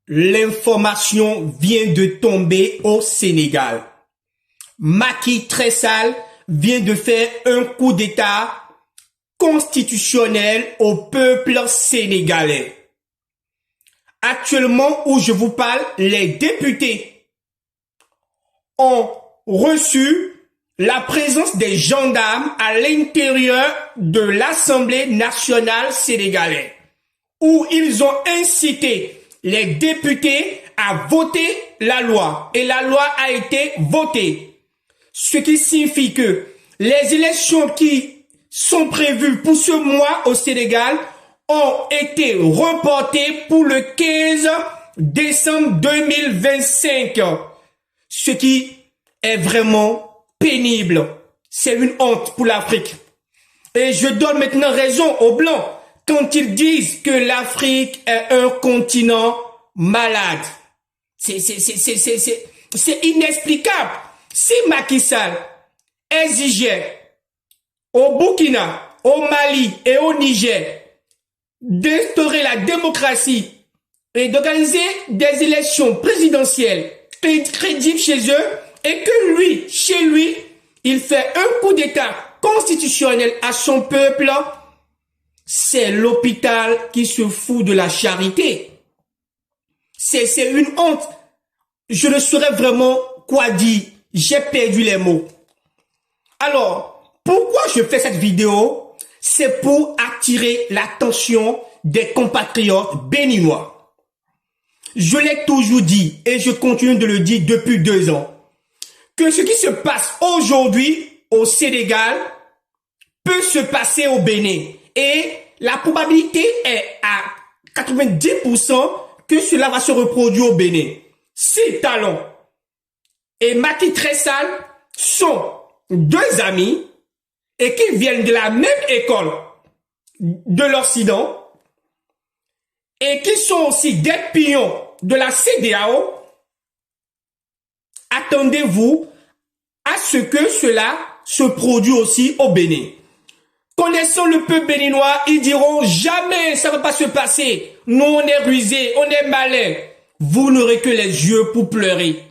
L'information vient de tomber au Sénégal. Macky Sall vient de faire un coup d'État constitutionnel au peuple sénégalais. Actuellement où je vous parle, les députés ont reçu la présence des gendarmes à l'intérieur de l'Assemblée nationale sénégalaise, où ils ont incité les députés à voter la loi. Et la loi a été votée. Ce qui signifie que les élections qui sont prévues pour ce mois au Sénégal ont été reportées pour le 15 décembre 2025. Ce qui est vraiment pénible. C'est une honte pour l'Afrique. Et je donne maintenant raison aux Blancs quand ils disent que l'Afrique est un continent malade. C'est inexplicable. Si Macky Sall exigeait au Burkina, au Mali et au Niger d'instaurer la démocratie et d'organiser des élections présidentielles crédibles chez eux, et que lui, chez lui, il fait un coup d'État constitutionnel à son peuple, c'est l'hôpital qui se fout de la charité. C'est une honte. Je ne saurais vraiment quoi dire. J'ai perdu les mots. Alors, pourquoi je fais cette vidéo? C'est pour attirer l'attention des compatriotes béninois. Je l'ai toujours dit et je continue de le dire depuis 2 ans, que ce qui se passe aujourd'hui au Sénégal peut se passer au Bénin. Et la probabilité est à 90% que cela va se reproduire au Bénin. Si Talon et Macky Sall sont 2 amis et qui viennent de la même école de l'Occident et qui sont aussi des pions de la CEDEAO, attendez-vous à ce que cela se produise aussi au Bénin. Connaissant le peuple béninois, ils diront jamais ça ne va pas se passer. Nous on est rusés, on est malins. Vous n'aurez que les yeux pour pleurer.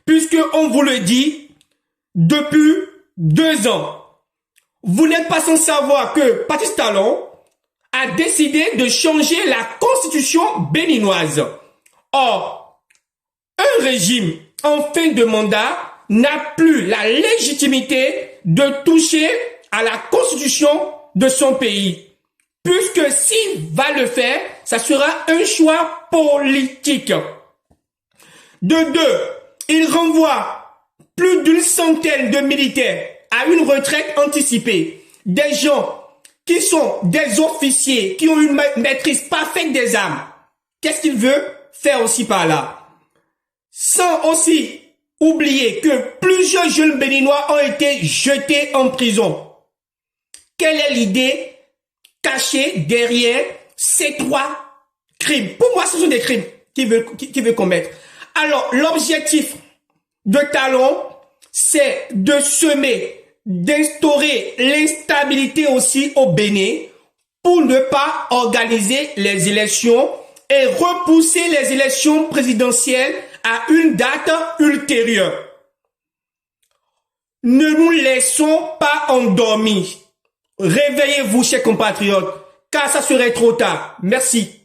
Puisque on vous le dit depuis 2 ans. Vous n'êtes pas sans savoir que Patrice Talon a décidé de changer la constitution béninoise. Or, un régime en fin de mandat n'a plus la légitimité de toucher à la constitution de son pays. Puisque s'il va le faire, ça sera un choix politique. De 2, il renvoie plus d'une centaine de militaires à une retraite anticipée. Des gens qui sont des officiers, qui ont une maîtrise parfaite des armes. Qu'est-ce qu'il veut faire aussi par là? Sans aussi oublier que plusieurs jeunes béninois ont été jetés en prison. Quelle est l'idée cachée derrière ces 3 crimes? Pour moi, ce sont des crimes qu'il veut commettre. Alors, l'objectif de Talon, c'est de semer, d'instaurer l'instabilité aussi au Bénin pour ne pas organiser les élections et repousser les élections présidentielles à une date ultérieure. Ne nous laissons pas endormir. Réveillez-vous, chers compatriotes, car ça serait trop tard. Merci.